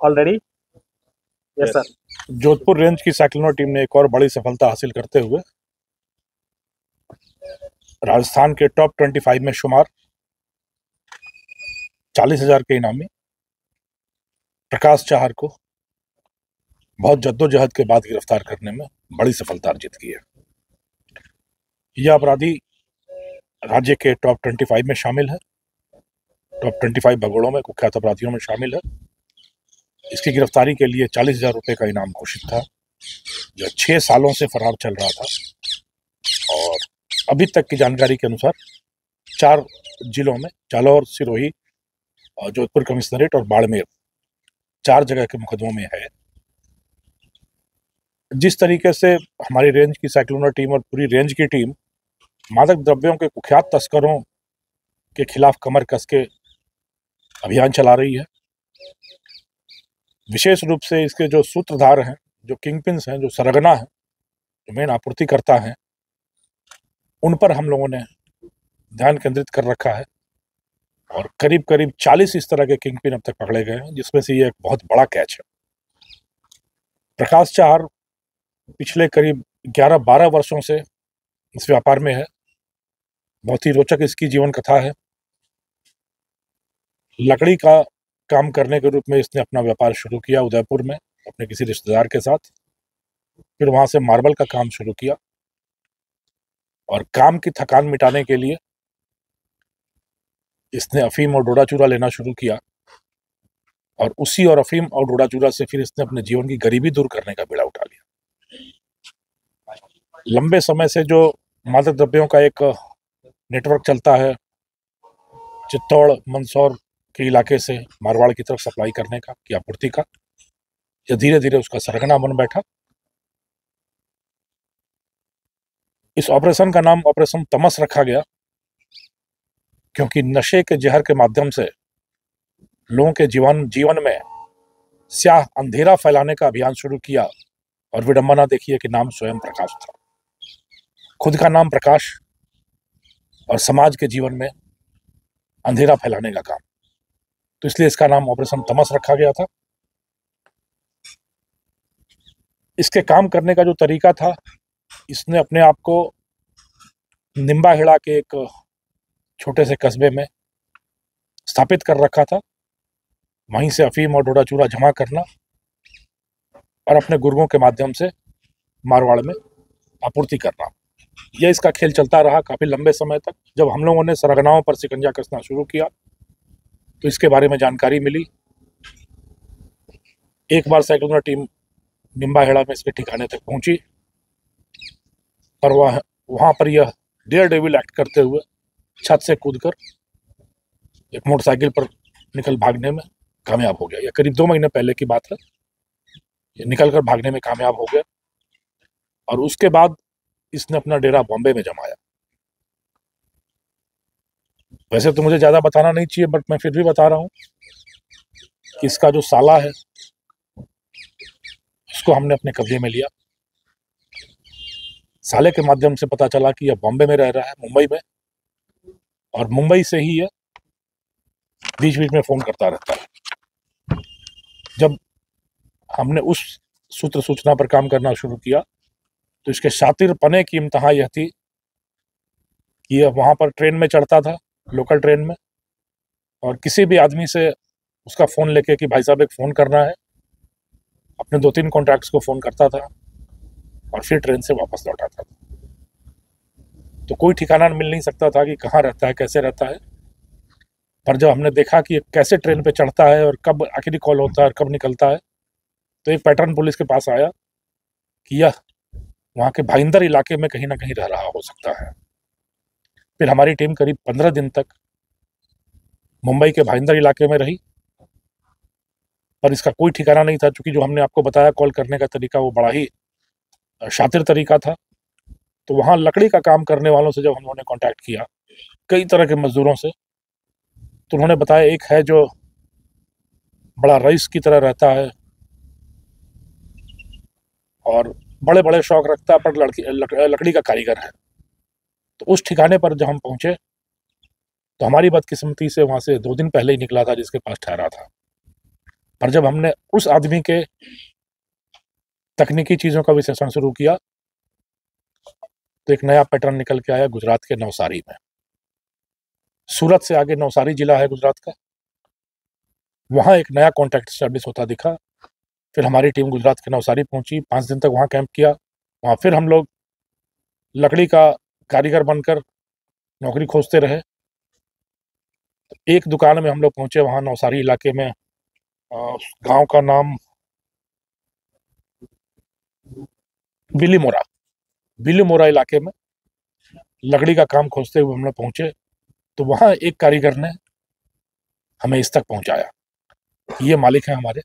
Already. Yes sir. Jodhpur range की साइक्लोनर team ने एक और बड़ी सफलता हासिल करते हुए राजस्थान के टॉप 25 में शुमार 40,000 के इनामी प्रकाश चाहर को बहुत जद्दोजहद के बाद गिरफ्तार करने में बड़ी सफलता अर्जित की है। यह अपराधी राज्य के टॉप 25 में शामिल है, टॉप 25 भगोड़ों में, कुख्यात अपराधियों में शामिल है। इसकी गिरफ्तारी के लिए 40,000 रुपये का इनाम घोषित था। यह 6 सालों से फरार चल रहा था और अभी तक की जानकारी के अनुसार 4 जिलों में, जालौर, सिरोही, जोधपुर कमिश्नरेट और बाड़मेर, 4 जगह के मुकदमों में है। जिस तरीके से हमारी रेंज की साइक्लोनर टीम और पूरी रेंज की टीम मादक द्रव्यों के कुख्यात तस्करों के खिलाफ कमर कस के अभियान चला रही है, विशेष रूप से इसके जो सूत्रधार हैं, जो किंगपिन्स हैं, जो सरगना हैं, जो मेन आपूर्तिकर्ता हैं, उन पर हम लोगों ने ध्यान केंद्रित कर रखा है और करीब करीब 40 इस तरह के किंगपिन अब तक पकड़े गए हैं, जिसमें से ये एक बहुत बड़ा कैच है। प्रकाश चाहर पिछले करीब 11-12 वर्षों से इस व्यापार में है। बहुत ही रोचक इसकी जीवन कथा है। लकड़ी का काम करने के रूप में इसने अपना व्यापार शुरू किया उदयपुर में अपने किसी रिश्तेदार के साथ। फिर वहां से मार्बल का काम शुरू किया और काम की थकान मिटाने के लिए इसने अफीम और डोडा चूरा लेना शुरू किया और उसी और अफीम और डोडा चूरा से फिर इसने अपने जीवन की गरीबी दूर करने का बीड़ा उठा लिया। लंबे समय से जो मादक द्रव्यों का एक नेटवर्क चलता है चित्तौड़, मंदसौर के इलाके से मारवाड़ की तरफ सप्लाई करने का, की आपूर्ति का, यह धीरे धीरे उसका सरगना बन बैठा। इस ऑपरेशन का नाम ऑपरेशन तमस रखा गया क्योंकि नशे के जहर के माध्यम से लोगों के जीवन में स्याह अंधेरा फैलाने का अभियान शुरू किया और विडंबना देखिए कि नाम स्वयं प्रकाश था। खुद का नाम प्रकाश और समाज के जीवन में अंधेरा फैलाने का काम, तो इसलिए इसका नाम ऑपरेशन तमस रखा गया था। इसके काम करने का जो तरीका था, इसने अपने आप को निम्बाहेड़ा के एक छोटे से कस्बे में स्थापित कर रखा था। वहीं से अफीम और डोडा चूरा जमा करना और अपने गुर्गों के माध्यम से मारवाड़ में आपूर्ति करना, यह इसका खेल चलता रहा काफी लंबे समय तक। जब हम लोगों ने सरगनाओं पर शिकंजा कसना शुरू किया तो इसके बारे में जानकारी मिली। एक बार साइक्लोनर टीम निम्बाहेड़ा में इसके ठिकाने तक पहुंची और वहां पर यह डेयर डेविल एक्ट करते हुए छत से कूदकर एक मोटरसाइकिल पर निकल भागने में कामयाब हो गया। यह करीब 2 महीने पहले की बात है। ये निकलकर भागने में कामयाब हो गया और उसके बाद इसने अपना डेरा बॉम्बे में जमाया। वैसे तो मुझे ज्यादा बताना नहीं चाहिए, बट मैं फिर भी बता रहा हूं कि इसका जो साला है उसको हमने अपने कब्जे में लिया। साले के माध्यम से पता चला कि यह बॉम्बे में रह रहा है, मुंबई में, और मुंबई से ही यह बीच बीच में फोन करता रहता है। जब हमने उस सूत्र सूचना पर काम करना शुरू किया तो इसके शातिरपने की इम्तिहा यह थी कि यह वहां पर ट्रेन में चढ़ता था, लोकल ट्रेन में, और किसी भी आदमी से उसका फोन लेके कि भाई साहब एक फोन करना है, अपने 2-3 कॉन्टैक्ट्स को फोन करता था और फिर ट्रेन से वापस लौट आता था। तो कोई ठिकाना मिल नहीं सकता था कि कहाँ रहता है, कैसे रहता है। पर जब हमने देखा कि कैसे ट्रेन पे चढ़ता है और कब आखिरी कॉल होता है और कब निकलता है, तो एक पैटर्न पुलिस के पास आया कि यह वहाँ के भाईंदर इलाके में कहीं ना कहीं रह रहा हो सकता है। फिर हमारी टीम करीब 15 दिन तक मुंबई के भाईंदर इलाके में रही, पर इसका कोई ठिकाना नहीं था। चूंकि जो हमने आपको बताया कॉल करने का तरीका वो बड़ा ही शातिर तरीका था, तो वहाँ लकड़ी का काम करने वालों से जब हम लोगों ने कॉन्टैक्ट किया, कई तरह के मजदूरों से, तो उन्होंने बताया एक है जो बड़ा रईस की तरह रहता है और बड़े बड़े शौक रखता है, पर लकड़ी का कारीगर है। तो उस ठिकाने पर जब हम पहुंचे तो हमारी बदकिस्मती से वहां से 2 दिन पहले ही निकला था जिसके पास ठहरा था। पर जब हमने उस आदमी के तकनीकी चीज़ों का विश्लेषण शुरू किया तो एक नया पैटर्न निकल के आया गुजरात के नवसारी में। सूरत से आगे नवसारी जिला है गुजरात का, वहाँ एक नया कॉन्टैक्ट स्टैब्लिश होता दिखा। फिर हमारी टीम गुजरात के नवसारी पहुंची, 5 दिन तक वहाँ कैंप किया। वहाँ फिर हम लोग लकड़ी का कारीगर बनकर नौकरी खोजते रहे। एक दुकान में हम लोग पहुंचे वहाँ नवसारी इलाके में, गांव का नाम बिलीमोरा इलाके में लकड़ी का काम खोजते हुए हम लोग पहुंचे। तो वहाँ एक कारीगर ने हमें इस तक पहुंचाया, ये मालिक हैं हमारे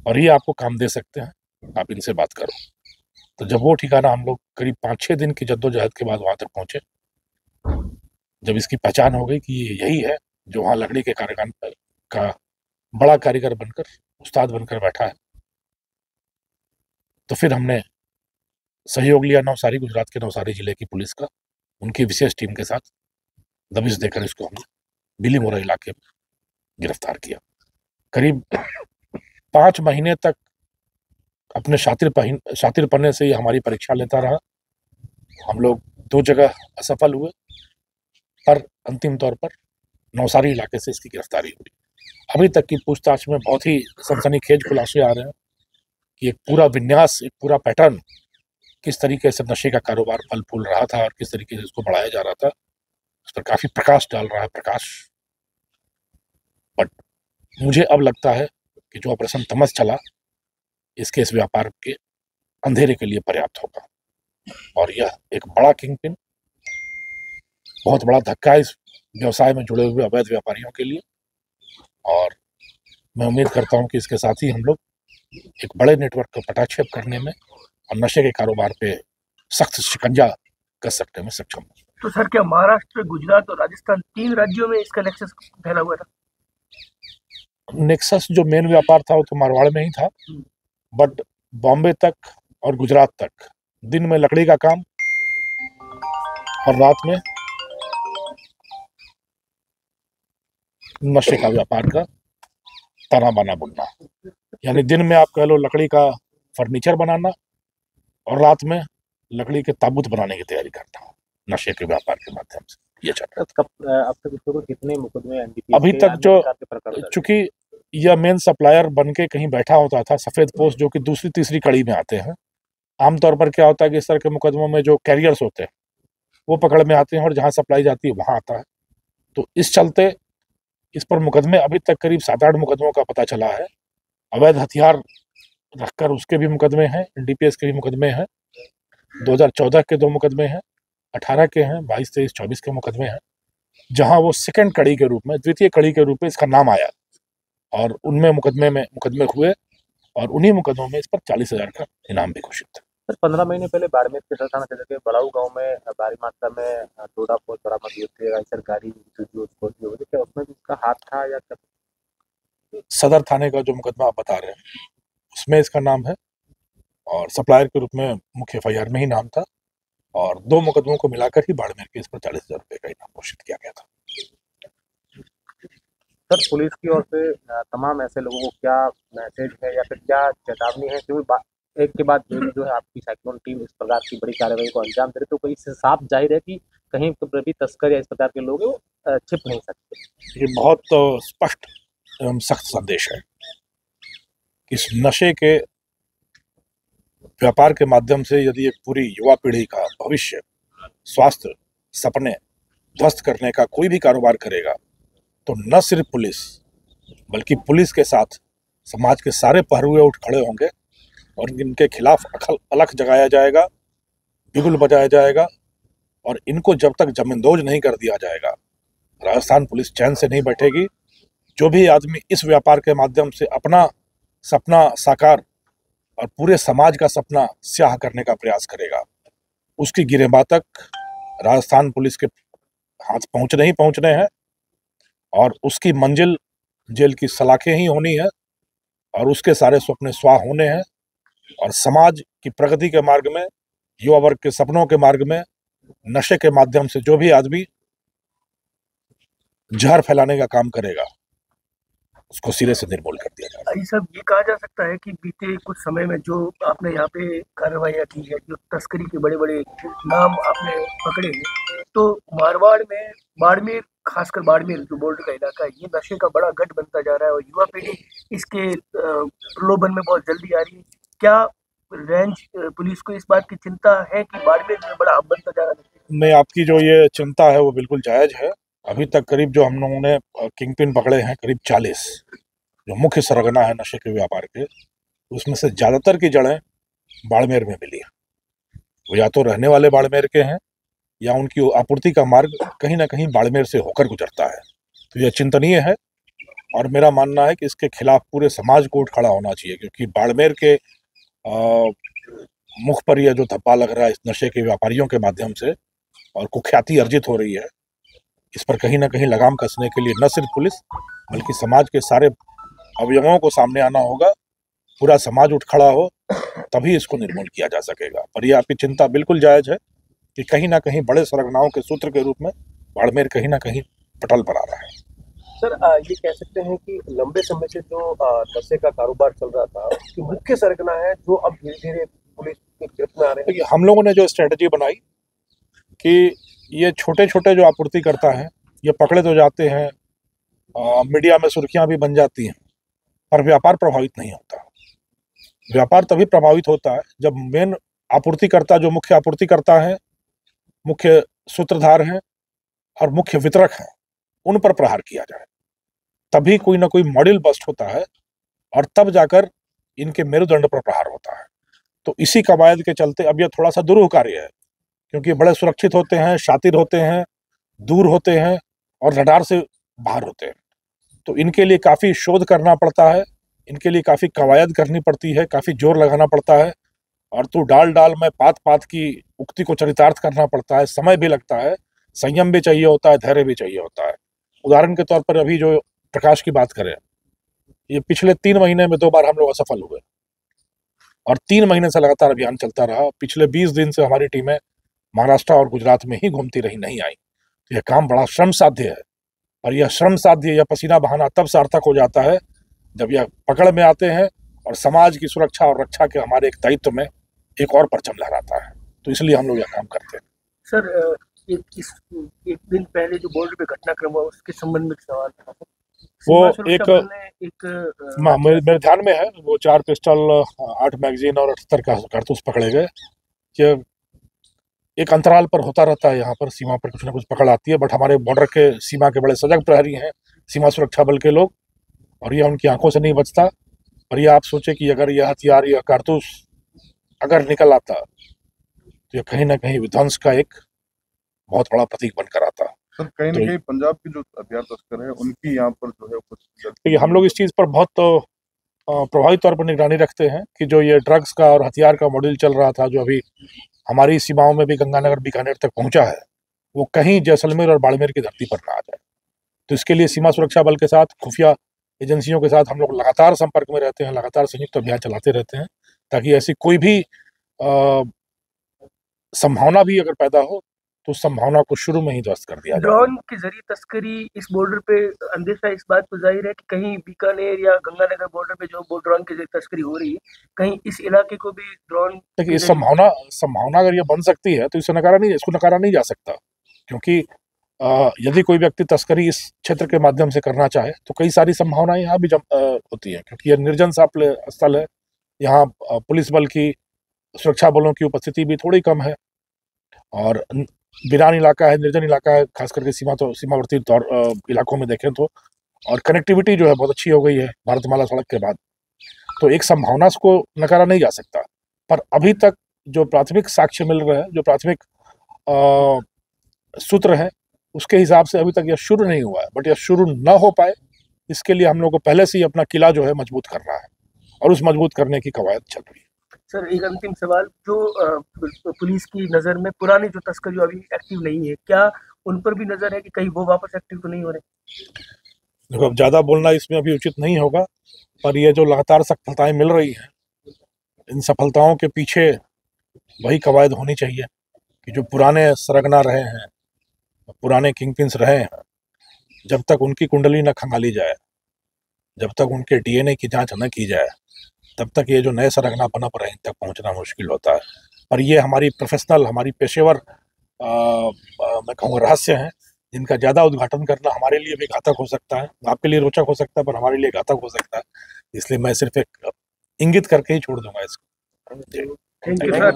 और ये आपको काम दे सकते हैं, आप इनसे बात करो। तो जब वो ठिकाना हम लोग करीब 5-6 दिन की जद्दोजहद के बाद वहाँ तक पहुंचे, जब इसकी पहचान हो गई कि ये यही है जो वहाँ लकड़ी के कारखान का बड़ा कारीगर बनकर, उस्ताद बनकर बैठा है, तो फिर हमने सहयोग लिया नवसारी, गुजरात के नवसारी जिले की पुलिस का, उनकी विशेष टीम के साथ दबिश देकर इसको हमने बिलीमोरा इलाके में गिरफ्तार किया। करीब 5 महीने तक अपने शातिर पन्ने से ये हमारी परीक्षा लेता रहा। हम लोग 2 जगह असफल हुए, पर अंतिम तौर पर नवसारी इलाके से इसकी गिरफ्तारी हुई। अभी तक की पूछताछ में बहुत ही सनसनीखेज खुलासे आ रहे हैं कि एक पूरा विन्यास, एक पूरा पैटर्न, किस तरीके से नशे का कारोबार फल फूल रहा था और किस तरीके से इसको बढ़ाया जा रहा था, उस पर काफी प्रकाश डाल रहा है प्रकाश। बट मुझे अब लगता है कि जो ऑपरेशन तमस चला, इसके इस व्यापार के अंधेरे के लिए पर्याप्त होगा और यह एक बड़ा किंग पिन, बहुत बड़ा धक्का इस व्यवसाय में जुड़े हुए अवैध व्यापारियों के लिए। और मैं उम्मीद करता हूं कि इसके साथ ही हम लोग एक बड़े नेटवर्क का पटाक्षेप करने में और नशे के कारोबार पे सख्त शिकंजा कस सकने में सक्षम हों। तो सर, क्या महाराष्ट्र, गुजरात और राजस्थान 3 राज्यों में इसका नेक्सस फैला हुआ था? नेक्सस जो मेन व्यापार था वो तो मारवाड़ में ही था, बट बॉम्बे तक और गुजरात तक दिन में लकड़ी का काम और रात में नशे का व्यापार का ताना बाना बुनना। यानी दिन में आप कह लो लकड़ी का फर्नीचर बनाना और रात में लकड़ी के ताबूत बनाने की तैयारी करना, नशे के व्यापार के माध्यम से ये चल रहा है। अब तक इसको कितने मुकदमे एनडीपीएस अभी तक जो, चूंकि यह मेन सप्लायर बन के कहीं बैठा होता था, सफेद पोस्ट जो कि दूसरी तीसरी कड़ी में आते हैं। आमतौर पर क्या होता है कि इस तरह के मुकदमों में जो कैरियर्स होते हैं वो पकड़ में आते हैं और जहां सप्लाई जाती है वहां आता है। तो इस चलते इस पर मुकदमे अभी तक करीब 7-8 मुकदमों का पता चला है। अवैध हथियार रखकर उसके भी मुकदमे हैं, एनडीपीएस के भी मुकदमे हैं, 2014 के 2 मुकदमे हैं, 18 के हैं, 22, 23, 24 के मुकदमे हैं, जहां वो सेकंड कड़ी के रूप में, द्वितीय कड़ी के रूप में इसका नाम आया और उनमें मुकदमे हुए और उन्हीं मुकदमों में इस पर 40,000 का इनाम भी घोषित था। सर, 15 महीने पहले बाड़मेर के थाना क्षेत्र के बड़ाऊ गांव में भारी मात्रा में डोडा पोस्ट बरामद हुई थी, सरकारी क्या उसमें भी इसका हाथ था या क्या? सदर थाने का जो मुकदमा आप बता रहे हैं उसमें इसका नाम है और सप्लायर के रूप में मुख्य एफआईआर में ही नाम था और 2 मुकदमों को मिलाकर ही बाड़मेर के इस पर 40,000 रुपये का इनाम घोषित किया गया था। सर, पुलिस की ओर से तमाम ऐसे लोगों को क्या मैसेज है या फिर क्या चेतावनी है, क्योंकि एक के बाद एक जो है आपकी साइक्लोन टीम इस प्रकार की बड़ी कार्रवाई को अंजाम दे रही, तो कोई इससे साफ जाहिर है कि कहीं भी तस्कर या इस प्रकार के लोग छिप नहीं सकते। ये बहुत स्पष्ट एवं सख्त संदेश है कि इस नशे के व्यापार के माध्यम से यदि एक पूरी युवा पीढ़ी का भविष्य, स्वास्थ्य, सपने ध्वस्त करने का कोई भी कारोबार करेगा तो न सिर्फ पुलिस बल्कि पुलिस के साथ समाज के सारे पहरुए उठ खड़े होंगे और इनके खिलाफ अलख जगाया जाएगा, बिगुल बजाया जाएगा और इनको जब तक जमींदोज नहीं कर दिया जाएगा राजस्थान पुलिस चैन से नहीं बैठेगी। जो भी आदमी इस व्यापार के माध्यम से अपना सपना साकार और पूरे समाज का सपना स्याह करने का प्रयास करेगा, उसकी गिरेबां तक राजस्थान पुलिस के हाथ पहुंचने हैं और उसकी मंजिल जेल की सलाखें ही होनी है और उसके सारे सपने स्वाह होने हैं और समाज की प्रगति के मार्ग में, युवा वर्ग के सपनों के मार्ग में नशे के माध्यम से जो भी आदमी जहर फैलाने का काम करेगा उसको सिरे से निर्मूल कर दिया जाए। ये सब ये कहा जा सकता है कि बीते कुछ समय में जो आपने यहाँ पे कार्रवाइयाँ की है, जो तस्करी के बड़े बड़े नाम आपने पकड़े हैं, तो मारवाड़ में बाड़मेर, खासकर बाड़मेर जो बॉर्डर का इलाका है, ये नशे का बड़ा गढ़ बनता जा रहा है और युवा पीढ़ी इसके प्रलोभन में बहुत जल्दी आ रही है। क्या रेंज पुलिस को इस बात की चिंता है कि बाड़मेर में बड़ा हब बनता जा रहा है? नहीं, आपकी जो ये चिंता है वो बिल्कुल जायज है। अभी तक करीब जो हम लोगों ने किंगपिन पकड़े हैं करीब 40, जो मुख्य सरगना है नशे के व्यापार के, उसमें से ज़्यादातर की जड़ें बाड़मेर में मिली हैं। वो या तो रहने वाले बाड़मेर के हैं या उनकी आपूर्ति का मार्ग कहीं ना कहीं बाड़मेर से होकर गुजरता है। तो यह चिंतनीय है और मेरा मानना है कि इसके खिलाफ पूरे समाज को उठ खड़ा होना चाहिए, क्योंकि बाड़मेर के मुख पर यह जो धब्बा लग रहा है इस नशे के व्यापारियों के माध्यम से और कुख्याति अर्जित हो रही है, इस पर कहीं ना कहीं लगाम कसने के लिए न सिर्फ पुलिस बल्कि समाज के सारे अवयवों को सामने आना होगा। पूरा समाज उठ खड़ा हो तभी इसको निर्मूल किया जा सकेगा। पर यह आपकी चिंता बिल्कुल जायज है कि कहीं ना कहीं बड़े सरगनाओं के सूत्र के रूप में बाड़मेर कहीं ना कहीं पटल पर आ रहा है। सर, ये कह सकते हैं कि लंबे समय से जो नशे का कारोबार चल रहा था उसकी मुख्य सरगना है जो अब धीरे धीरे पुलिस की गिरफ्त में आ रहे हैं। देखिए, हम लोगों ने जो स्ट्रेटजी बनाई कि ये छोटे छोटे जो आपूर्ति करता है ये पकड़े तो जाते हैं, मीडिया में सुर्खियां भी बन जाती हैं, पर व्यापार प्रभावित नहीं होता। व्यापार तभी प्रभावित होता है जब मेन आपूर्तिकर्ता, जो मुख्य आपूर्तिकर्ता है, मुख्य सूत्रधार हैं और मुख्य वितरक हैं, उन पर प्रहार किया जाए। तभी कोई ना कोई मॉड्यूल बस्ट होता है और तब जाकर इनके मेरुदंड पर प्रहार होता है। तो इसी कवायद के चलते अब यह थोड़ा सा दुरूह कार्य है, क्योंकि बड़े सुरक्षित होते हैं, शातिर होते हैं, दूर होते हैं और रडार से बाहर होते हैं। तो इनके लिए काफ़ी शोध करना पड़ता है, इनके लिए काफ़ी कवायद करनी पड़ती है, काफ़ी जोर लगाना पड़ता है और तू डाल डाल में पात पात की उक्ति को चरितार्थ करना पड़ता है। समय भी लगता है, संयम भी चाहिए होता है, धैर्य भी चाहिए होता है। उदाहरण के तौर पर अभी जो प्रकाश की बात करें, ये पिछले 3 महीने में 2 बार हम लोग असफल हुए और 3 महीने से लगातार अभियान चलता रहा। पिछले 20 दिन से हमारी टीमें महाराष्ट्र और गुजरात में ही घूमती रही, नहीं आई। तो यह काम बड़ा श्रम साध्य है और यह श्रम साध्य या पसीना बहाना तब सार्थक हो जाता है जब यह पकड़ में आते हैं और समाज की सुरक्षा और रक्षा के हमारे एक दायित्व में एक और परचम लहराता है। तो इसलिए हम लोग यह काम करते हैं। सर, एक दिन पहले जो बॉर्डर पे घटनाक्रम हुआ उसके संबंध में सवाल था। वो सीमा सुरक्षा बल ने मेरे ध्यान में है, वो 4 पिस्टल, 8 मैगजीन और 78 कारतूस पकड़े गए। कि एक अंतराल पर होता रहता है, यहाँ पर सीमा पर कुछ ना कुछ पकड़ आती है, बट हमारे बॉर्डर के सीमा के बड़े सजग प्रहरी हैं सीमा सुरक्षा बल के लोग, और यह उनकी आंखों से नहीं बचता। और ये आप सोचे कि अगर यह हथियार या कारतूस अगर निकल आता तो यह कहीं ना कहीं विध्वंस का एक बहुत बड़ा प्रतीक बनकर आता। सर, कहीं ना कहीं पंजाब के जो हथियार तस्कर हैं उनकी यहाँ पर जो है कुछ हम लोग इस चीज़ पर बहुत प्रभावी तौर पर निगरानी रखते हैं कि जो ये ड्रग्स का और हथियार का मॉड्यूल चल रहा था, जो अभी हमारी सीमाओं में भी गंगानगर बीकानेर तक पहुंचा है, वो कहीं जैसलमेर और बाड़मेर की धरती पर ना आ जाए। तो इसके लिए सीमा सुरक्षा बल के साथ, खुफिया एजेंसियों के साथ हम लोग लगातार संपर्क में रहते हैं, लगातार संयुक्त अभियान चलाते रहते हैं, ताकि ऐसी कोई भी संभावना भी अगर पैदा हो तो उस संभावना को शुरू में ही ध्वस्त कर दिया जाए। ड्रोन के जरिए तस्करी इस बॉर्डर पे अंदेशा इस बात को जाहिर है कि कहीं बीकानेर या गंगानगर बॉर्डर पे जो ड्रोन के जरिए तस्करी हो रही है, कहीं इस इलाके को भी ड्रोन। देखिए, इस संभावना अगर ये बन सकती है तो इसको नकारा नहीं जा सकता, क्योंकि यदि कोई व्यक्ति तस्करी इस क्षेत्र के माध्यम से करना चाहे तो कई सारी संभावनाएं यहाँ भी होती हैं, क्योंकि यह निर्जन सा स्थल है। यहाँ पुलिस बल की, सुरक्षा बलों की उपस्थिति भी थोड़ी कम है और वीरान इलाका है, निर्जन इलाका है, खास करके सीमावर्ती इलाकों में देखें तो। और कनेक्टिविटी जो है बहुत अच्छी हो गई है भारतमाला सड़क के बाद, तो एक संभावना को नकारा नहीं जा सकता। पर अभी तक जो प्राथमिक साक्ष्य मिल रहे हैं, जो प्राथमिक सूत्र हैं, उसके हिसाब से अभी तक यह शुरू नहीं हुआ है। बट यह शुरू न हो पाए इसके लिए हम लोग को पहले से ही अपना किला जो है मजबूत करना है और उस मजबूत करने की कवायद चल रही है। सर, एक अंतिम सवाल, जो पुलिस की नज़र में पुराने जो तस्कर जो अभी एक्टिव नहीं है, क्या उन पर भी नज़र है कि कहीं वो वापस एक्टिव तो नहीं हो रहे? देखो, अब ज़्यादा बोलना इसमें अभी उचित नहीं होगा, पर ये जो लगातार सफलताएं मिल रही हैं, इन सफलताओं के पीछे वही कवायद होनी चाहिए कि जो पुराने सरगना रहे हैं, पुराने किंगपिन्स रहे हैं, जब तक उनकी कुंडली न खंगाली जाए जब तक उनके डीएनए की जांच न की जाए तब तक ये जो नए सरगना पनप रहे हैं तक पहुंचना मुश्किल होता है। और ये हमारी प्रोफेशनल, हमारी पेशेवर मैं कहूँगा रहस्य हैं, जिनका ज़्यादा उद्घाटन करना हमारे लिए भी घातक हो सकता है, आपके लिए रोचक हो सकता है पर हमारे लिए घातक हो सकता है। इसलिए मैं सिर्फ एक इंगित करके ही छोड़ दूंगा इसको। Thank you sir.